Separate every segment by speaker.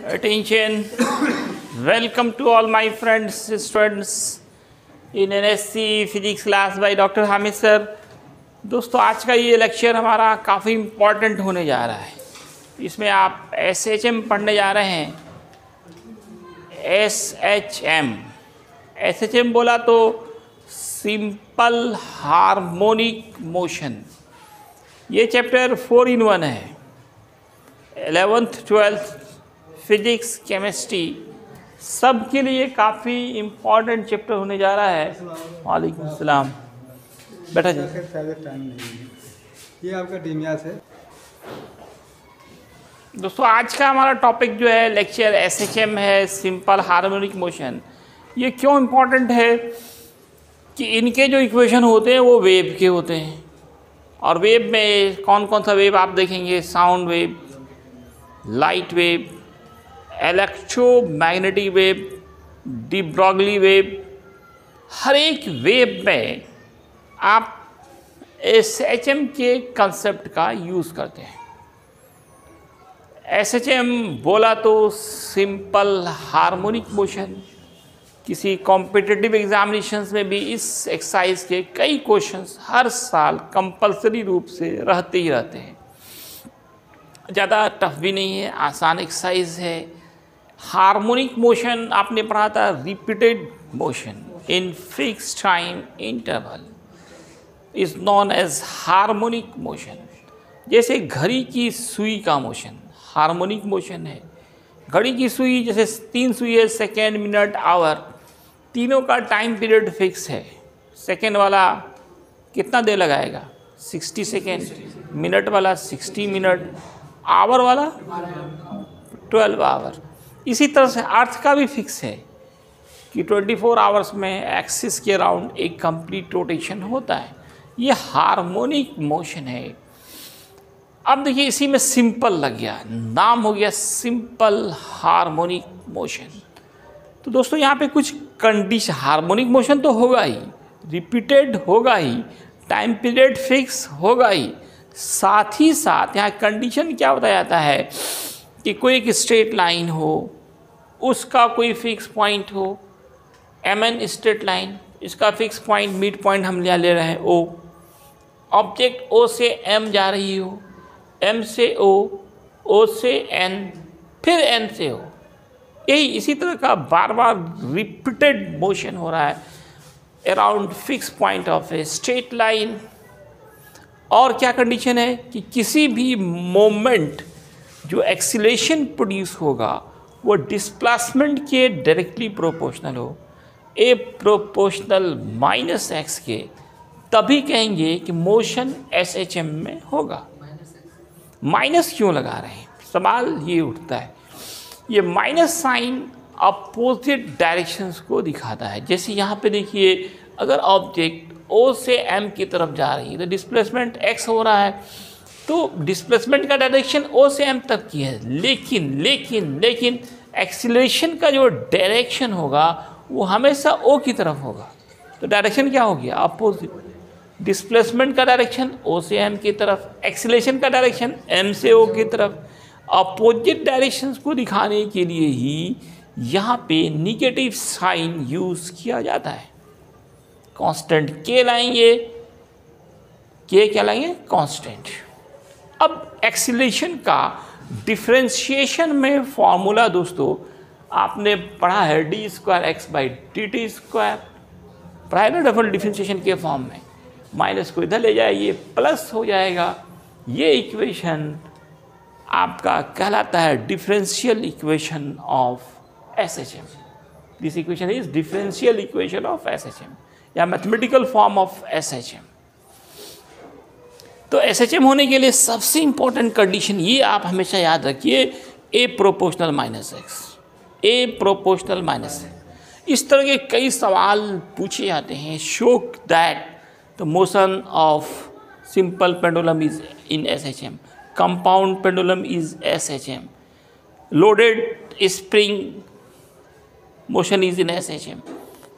Speaker 1: Attention. Welcome to all my friends, students in NSC Physics class by Dr. Hamid sir. दोस्तों आज का ये lecture हमारा काफ़ी इम्पॉर्टेंट होने जा रहा है। इसमें आप SHM पढ़ने जा रहे हैं। SHM बोला तो सिंपल हार्मोनिक मोशन। ये चैप्टर 4 in 1 है। 11th 12th फिजिक्स केमिस्ट्री सब के लिए काफ़ी इम्पॉर्टेंट चैप्टर होने जा रहा है। वालेकुम सलाम। बैठा जी।
Speaker 2: टाइम नहीं है, ये आपका डीमियास है।
Speaker 1: दोस्तों आज का हमारा टॉपिक जो है लेक्चर SHM है, सिंपल हार्मोनिक मोशन। ये क्यों इम्पॉर्टेंट है कि इनके जो इक्वेशन होते हैं वो वेव के होते हैं। और वेव में कौन कौन सा वेव आप देखेंगे? Sound wave, light wave, electromagnetic wave, de Broglie wave. हर एक वेव में आप SHM के कंसेप्ट का यूज़ करते हैं। SHM बोला तो सिंपल हार्मोनिक मोशन। किसी कॉम्पिटिटिव एग्जामिनेशंस में भी इस एक्सरसाइज के कई क्वेश्चंस हर साल कंपलसरी रूप से रहते ही रहते हैं। ज़्यादा टफ भी नहीं है, आसान एक्सरसाइज है। हार्मोनिक मोशन आपने पढ़ा था, repeated motion in fix time interval is known as harmonic motion. जैसे घड़ी की सुई का मोशन हार्मोनिक मोशन है। घड़ी की सुई जैसे 3 सुई है, सेकेंड, मिनट, आवर, तीनों का टाइम पीरियड फिक्स है। सेकेंड वाला कितना देर लगाएगा? 60 सेकेंड। मिनट वाला 60 मिनट। आवर वाला 12 आवर। इसी तरह से अर्थ का भी फिक्स है कि 24 आवर्स में एक्सिस के अराउंड एक कंप्लीट रोटेशन होता है। ये हार्मोनिक मोशन है। अब देखिए इसी में सिंपल लग गया, नाम हो गया सिंपल हार्मोनिक मोशन। तो दोस्तों यहाँ पे कुछ कंडीशन, हार्मोनिक मोशन तो होगा ही, रिपीटेड होगा ही, टाइम पीरियड फिक्स होगा ही, साथ ही साथ यहाँ कंडीशन क्या बताया जाता है कि कोई एक स्ट्रेट लाइन हो, उसका कोई फिक्स पॉइंट हो, MN स्ट्रेट लाइन, इसका फिक्स पॉइंट मिड पॉइंट हम यहाँ ले रहे हैं O, ऑब्जेक्ट O से M जा रही हो, M से O, O से N, फिर N से O। यही इसी तरह का बार बार रिपीटेड मोशन हो रहा है around fix point of a straight line. और क्या कंडीशन है कि किसी भी मोमेंट जो एक्सीलरेशन प्रोड्यूस होगा वो डिस्प्लेसमेंट के डायरेक्टली प्रोपोर्शनल हो, ए प्रोपोर्शनल -x के, तभी कहेंगे कि मोशन SHM में होगा। माइनस क्यों लगा रहे हैं? सवाल ये उठता है। ये माइनस साइन अपोजिट डायरेक्शंस को दिखाता है। जैसे यहाँ पे देखिए, अगर ऑब्जेक्ट O से M की तरफ जा रही है तो डिस्प्लेसमेंट x हो रहा है, तो डिस्प्लेसमेंट का डायरेक्शन O से M तक की है। लेकिन एक्सीलरेशन का जो डायरेक्शन होगा वो हमेशा O की तरफ होगा। तो डायरेक्शन क्या हो गया? अपोजिट। डिस्प्लेसमेंट का डायरेक्शन O से M की तरफ, एक्सीलरेशन का डायरेक्शन M से O की तरफ। अपोजिट डायरेक्शंस को दिखाने के लिए ही यहाँ पे निगेटिव साइन यूज़ किया जाता है। कांस्टेंट K लाएंगे, K क्या लाएंगे? कांस्टेंट। अब एक्सीलरेशन का डिफरेंशिएशन में फॉर्मूला दोस्तों आपने पढ़ा है, d²x/dt²। पढ़ा है ना डबल डिफरेंशिएशन के फॉर्म में। माइनस को इधर ले जाए, ये प्लस हो जाएगा। ये इक्वेशन आपका कहलाता है differential equation of SHM। This equation is differential equation of SHM या मैथमेटिकल फॉर्म ऑफ SHM। तो SHM होने के लिए सबसे इंपॉर्टेंट कंडीशन ये आप हमेशा याद रखिए, A proportional -x, A proportional -x। इस तरह के कई सवाल पूछे जाते हैं। Show that the motion of simple pendulum is in SHM, compound pendulum is SHM, loaded spring motion is in SHM।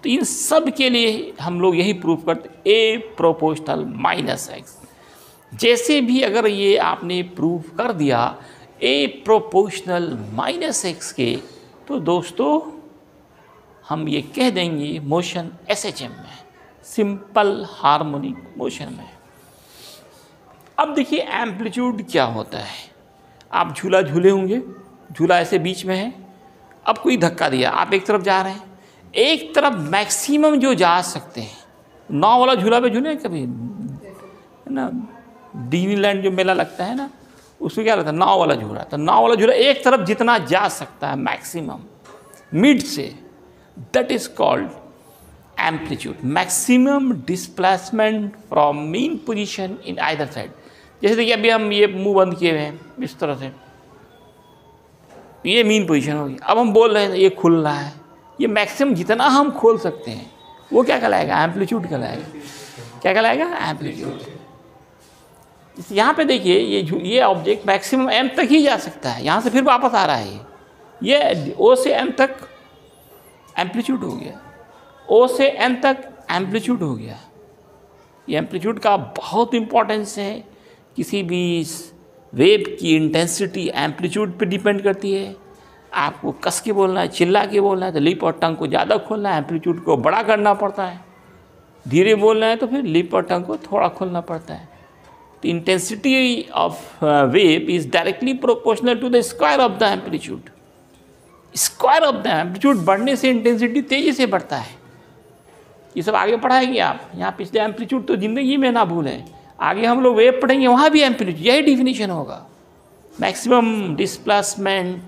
Speaker 1: तो इन सब के लिए हम लोग यही प्रूव करते, A प्रोपोर्शनल -x। जैसे भी अगर ये आपने प्रूव कर दिया, ए प्रोपोर्शनल माइनस एक्स के, तो दोस्तों हम ये कह देंगे मोशन एसएचएम में, सिंपल हार्मोनिक मोशन में। अब देखिए एम्पलीट्यूड क्या होता है। आप झूला झूले होंगे, झूला ऐसे बीच में है, अब कोई धक्का दिया, आप एक तरफ जा रहे हैं, एक तरफ मैक्सिमम जो जा सकते हैं, नाव वाला झूला पे झूले कभी, है ना, डिज्नीलैंड जो मेला लगता है ना, उसमें क्या लगता है, नाव वाला झूला। तो नाव वाला झूला एक तरफ जितना जा सकता है मैक्सिमम मिड से, that is called amplitude, maximum displacement from mean position in either side. जैसे देखिए अभी हम ये मुंह बंद किए हुए हैं इस तरह से, ये मीन पोजीशन होगी। अब हम बोल रहे हैं ये खुल रहा है, ये मैक्सिमम जितना हम खोल सकते हैं वो क्या कहलाएगा, एम्पलीट्यूड कहलाएगा। क्या कहलाएगा, एम्पलीट्यूड। यहाँ पे देखिए ये ऑब्जेक्ट मैक्सिमम एम तक ही जा सकता है, यहाँ से फिर वापस आ रहा है, ये ओ से एम तक एम्पलीट्यूड हो गया, ओ से एन तक एम्पलीट्यूड हो गया। ये एम्पलीट्यूड का बहुत इम्पोर्टेंस है। किसी भी वेव की इंटेंसिटी एम्पलीट्यूड पे डिपेंड करती है। आपको कस के बोलना है, चिल्ला के बोलना है तो लिप और टंग को ज़्यादा खोलना है, एम्पलीट्यूड को बड़ा करना पड़ता है। धीरे बोलना है तो फिर लिप और टंग को थोड़ा खोलना पड़ता है। तो intensity of wave is directly proportional to the square of the amplitude. Square of the amplitude बढ़ने से इंटेंसिटी तेज़ी से बढ़ता है। ये सब आगे पढ़ाएंगे आप, यहाँ पिछले एम्पलीट्यूड तो ज़िंदगी में ना भूलें। आगे हम लोग वेव पढ़ेंगे, वहाँ भी एम्पलीट्यूड यही डिफिनीशन होगा, maximum displacement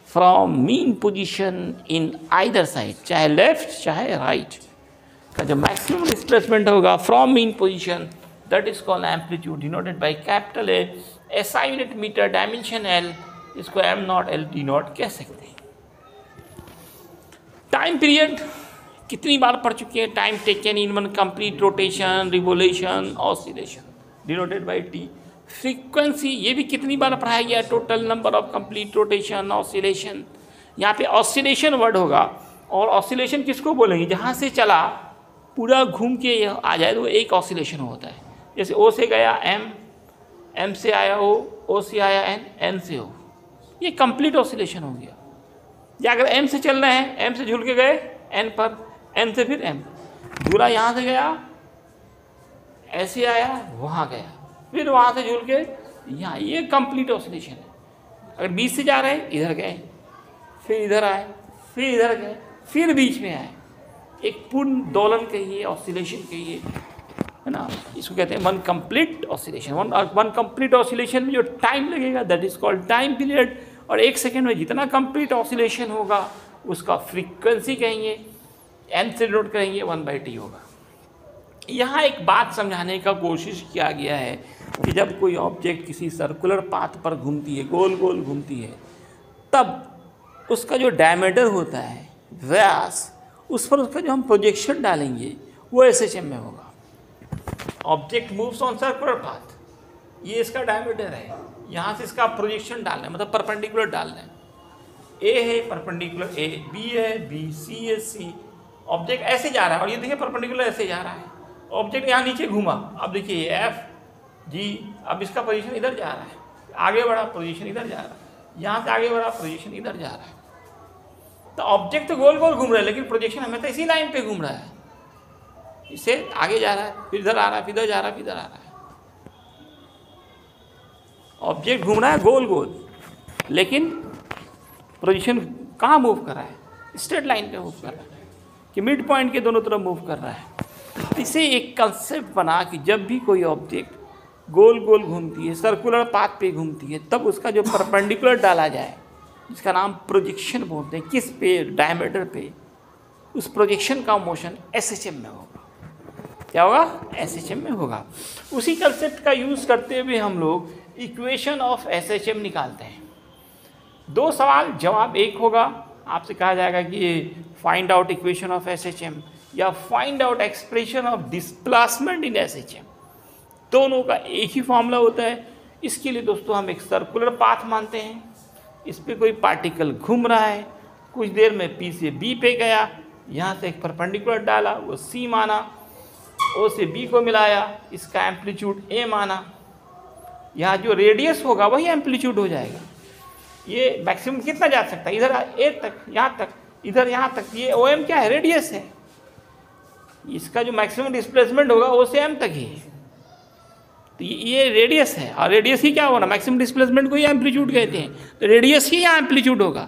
Speaker 1: from mean position in either side, चाहे लेफ्ट चाहे राइट का जो मैक्सिमम डिस्प्लेसमेंट होगा from mean position, that is called amplitude, denoted by capital A, SI unit metre, dimension L, इसको M naught L D naught कह सकते हैं। Time period कितनी बार पढ़ चुके हैं, time taken in one complete rotation, revolution, oscillation, denoted by T. Frequency ये भी कितनी बार पढ़ाया गया, total number of complete rotation, oscillation. यहाँ पे ऑसिलेशन वर्ड होगा, और ऑसिलेशन किसको बोलेंगे, जहाँ से चला पूरा घूम के आ जाए तो एक ऑसिलेशन होता है। जैसे ओ से गया एम, एम से आया ओ से आया एन, एन से ओ, ये कंप्लीट ऑसिलेशन हो गया। या अगर एम से चल रहे हैं, एम से झूल के गए एन पर, एन से फिर एम, झूला यहाँ से गया ऐसे आया वहाँ गया, फिर वहाँ से झूल के यहाँ, ये कंप्लीट ऑसिलेशन है। अगर बीच से जा रहे हैं इधर गए, फिर इधर आए, फिर इधर गए, फिर बीच में आए, एक पूर्ण दोलन कहिए, ऑसिलेशन कहिए, है ना। इसको कहते हैं one complete oscillation. One complete oscillation में जो टाइम लगेगा that is called time period, और एक सेकेंड में जितना कंप्लीट ऑसिलेशन होगा उसका फ्रीक्वेंसी कहेंगे, एन से डिनोट करेंगे, 1/t होगा। यहाँ एक बात समझाने का कोशिश किया गया है कि जब कोई ऑब्जेक्ट किसी सर्कुलर पाथ पर घूमती है, गोल गोल घूमती है, तब उसका जो डायमीटर होता है, व्यास, उस पर उसका जो हम प्रोजेक्शन डालेंगे वो एसएचएम में होगा। Object moves on circular path, ये इसका डायमीटर है, यहाँ से इसका प्रोजेक्शन डालना है, मतलब परपेंडिकुलर डालना है। ए है परपेंडिकुलर ए, बी है बी, सी है सी। ऑब्जेक्ट ऐसे जा रहा है और ये देखिए परपेंडिकुलर ऐसे जा रहा है। ऑब्जेक्ट यहाँ नीचे घूमा, अब देखिए एफ जी, अब इसका पोजीशन इधर जा रहा है, आगे बढ़ा पोजीशन इधर जा रहा है, यहाँ से आगे बढ़ा पोजीशन इधर जा रहा है। तो ऑब्जेक्ट तो गोल गोल घूम रहा है, लेकिन प्रोजेक्शन हमें तो इसी लाइन पे घूम रहा है, इससे आगे जा रहा है, फिर इधर आ रहा है, फिर इधर जा रहा है, फिर इधर आ रहा है। ऑब्जेक्ट घूम रहा है गोल गोल, लेकिन पोजीशन कहाँ मूव कर रहा है, स्ट्रेट लाइन पे मूव कर रहा है, कि मिड पॉइंट के दोनों तरफ मूव कर रहा है। इसे एक कंसेप्ट बना कि जब भी कोई ऑब्जेक्ट गोल गोल घूमती है, सर्कुलर पाथ पे घूमती है, तब उसका जो परपेंडिकुलर डाला जाए, जिसका नाम प्रोजेक्शन बोलते हैं, किस पे, डायमीटर पे, उस प्रोजेक्शन का मोशन एसएचएम में होगा। क्या होगा, एसएचएम में होगा। उसी कंसेप्ट का यूज़ करते हुए हम लोग इक्वेशन ऑफ एसएचएम निकालते हैं। दो सवाल जवाब एक होगा, आपसे कहा जाएगा कि find out equation of SHM या find out expression of displacement in SHM. दोनों का एक ही फॉर्मूला होता है। इसके लिए दोस्तों हम एक सर्कुलर पाथ मानते हैं, इस पर कोई पार्टिकल घूम रहा है, कुछ देर में पी से बी पे गया, यहाँ से एक परपेंडिकुलर डाला, वो सी माना, ओ से बी को मिलाया, इसका एम्पलीट्यूड ए माना, यहाँ जो रेडियस होगा वही एम्पलीट्यूड हो जाएगा। ये मैक्सिमम कितना जा सकता है, इधर ए तक, यहाँ तक, इधर यहाँ तक। ये ओ एम क्या है, रेडियस है। इसका जो मैक्सिमम डिस्प्लेसमेंट होगा ओ से एम तक ही है। तो ये रेडियस है, और रेडियस ही क्या होगा ना, मैक्सिमम डिस्प्लेसमेंट को ही एम्पलीट्यूड कहते हैं। तो रेडियस ही यहाँ एम्पलीट्यूड होगा।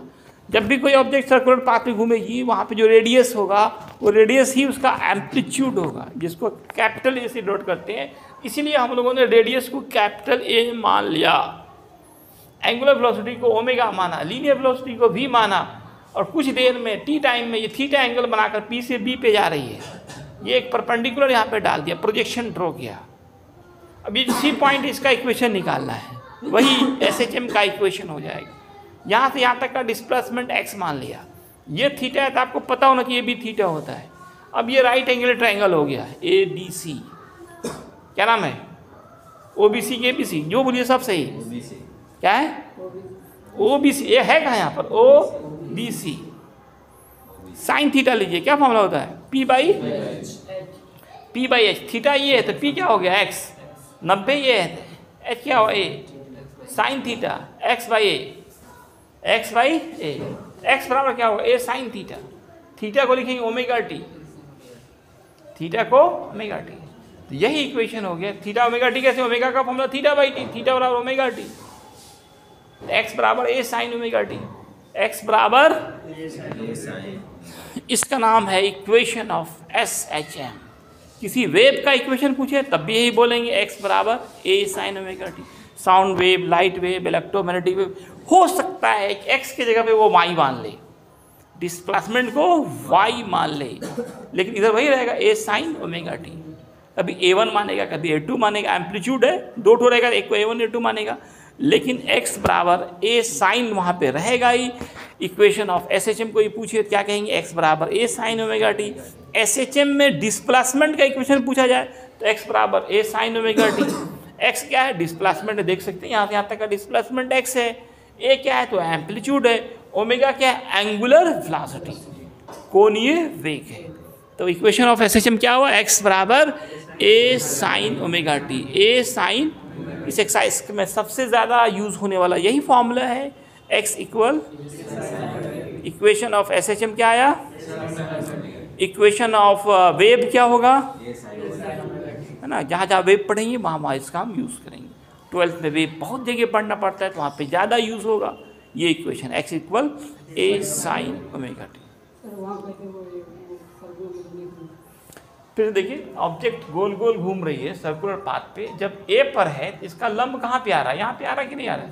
Speaker 1: जब भी कोई ऑब्जेक्ट सर्कुलर पाथ में घूमेगी, वहाँ पे जो रेडियस होगा वो रेडियस ही उसका एम्पलीट्यूड होगा, जिसको कैपिटल ए से डिनोट करते हैं। इसीलिए हम लोगों ने रेडियस को कैपिटल ए मान लिया, एंगुलर वेलोसिटी को ओमेगा माना, लीनियर वेलोसिटी को भी माना, और कुछ देर में टी टाइम में ये थीटा एंगल बनाकर पी से बी पे जा रही है। ये एक परपेंडिकुलर यहाँ पे डाल दिया, प्रोजेक्शन ड्रॉ किया। अब ये सी पॉइंट इसका इक्वेशन निकालना है, वही SHM का इक्वेशन हो जाएगा। यहाँ से यहाँ तक का डिस्प्लेसमेंट x मान लिया, ये थीटा है तो आपको पता होना चाहिए भी थीटा होता है। अब ये राइट एंगल ट्रायंगल हो गया ABC, क्या नाम है, OBC के ABC, जो बोलिए सब सही। क्या है OBC, ये है कहाँ यहाँ पर, OBC। साइन थीटा लीजिए, क्या फॉर्मूला होता है, P बाई H। थीटा ये है तो P क्या हो गया x, 90 ये है, H क्या हो A, sine theta, x by A, x बराबर क्या होगा, A साइन थीटा। थीटा को लिखेंगे ओमेगा टी, थीटा को ओमेगा टी। तो यही इक्वेशन हो गया। थीटा ओमेगा टी कैसे, ओमेगा का formula theta by T, theta बराबर ओमेगा टी। x बराबर A sine omega T, x बराबर, इसका नाम है इक्वेशन ऑफ SHM। किसी वेव का इक्वेशन पूछे तब भी यही बोलेंगे, x बराबर A sine omega T. Sound wave, light wave, electromagnetic wave, हो सकता है कि x की जगह पे वो y मान ले, डिस्प्लेसमेंट को y मान ले, लेकिन इधर वही रहेगा A साइन ओमेगा टी। कभी A1 मानेगा, कभी A2 मानेगा, एम्पलीट्यूड है, दो ठो रहेगा, एक को A1 A2 मानेगा, लेकिन x बराबर A साइन वहाँ पे रहेगा ही। इक्वेशन ऑफ SHM को ये पूछिए क्या कहेंगे, x बराबर A sine omega T. SHM में डिस्प्लेसमेंट का इक्वेशन पूछा जाए तो x बराबर A sine omega T. x क्या है, डिस्प्लेसमेंट देख सकते हैं, यहाँ से यहाँ तक का डिस्प्लेसमेंट x है। a क्या है तो एम्पलीट्यूड है, ओमेगा क्या है, एंगुलर वेलोसिटी, कोणीय वेग है। तो इक्वेशन ऑफ SHM क्या हुआ, x बराबर A sine omega t. A sine, इस एक्सरसाइज में सबसे ज़्यादा यूज़ होने वाला यही फॉर्मूला है। x equal, equation of SHM क्या आया, इक्वेशन ऑफ वेव क्या होगा, है ना, जहाँ जहाँ वेव पढ़ेंगे वहाँ इसका हम यूज़ करेंगे। 12th में वेव बहुत जगह पढ़ना पड़ता है तो वहाँ पे ज़्यादा यूज़ होगा ये equation, x equal A sine omega T. फिर देखिए ऑब्जेक्ट गोल गोल घूम रही है सर्कुलर पाथ पे, जब A पर है तो इसका लंब कहाँ पे आ रहा है, यहाँ पे आ रहा है कि नहीं आ रहा है,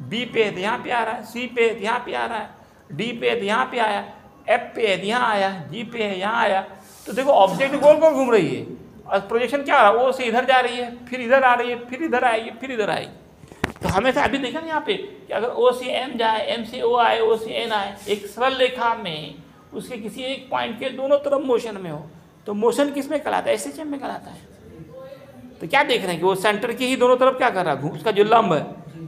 Speaker 1: B पे है तो यहाँ पे आ रहा है, C पे है तो यहाँ पे आ रहा है, D पे है तो यहाँ पे आया, F पे है तो यहाँ आया, G पे है यहाँ आया। तो देखो ऑब्जेक्ट गोल गोल घूम रही है और प्रोजेक्शन क्या आ रहा है, O से इधर जा रही है, फिर इधर आ रही है, फिर इधर आएगी, फिर इधर आएगी। तो हमेशा अभी देखा ना यहाँ पे कि अगर O से M जाए, M से O आए, O से N आए, एक सरल रेखा में उसके किसी एक पॉइंट के दोनों तरफ मोशन में हो तो मोशन किस में कहलाता है, SHM में कहलाता है। तो क्या देख रहे हैं कि वो सेंटर के ही दोनों तरफ क्या कर रहा है, उसका जो लंब है,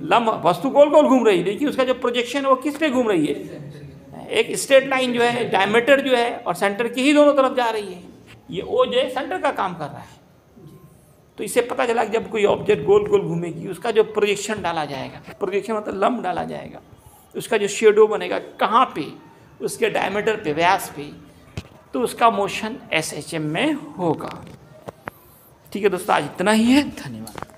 Speaker 1: लंब वस्तु गोल गोल घूम रही है, लेकिन उसका जो प्रोजेक्शन है वो किस पे घूम रही है, एक स्ट्रेट लाइन जो है, डायमीटर जो है और सेंटर के ही दोनों तरफ जा रही है। ये O जो है सेंटर का काम कर रहा है। तो इससे पता चला कि जब कोई ऑब्जेक्ट गोल गोल घूमेगी उसका जो प्रोजेक्शन डाला जाएगा, प्रोजेक्शन मतलब लंब डाला जाएगा, उसका जो शेडो बनेगा कहाँ पे, उसके डायमीटर पे, व्यास पे, तो उसका मोशन SHM में होगा। ठीक है दोस्तों, आज इतना ही है, धन्यवाद।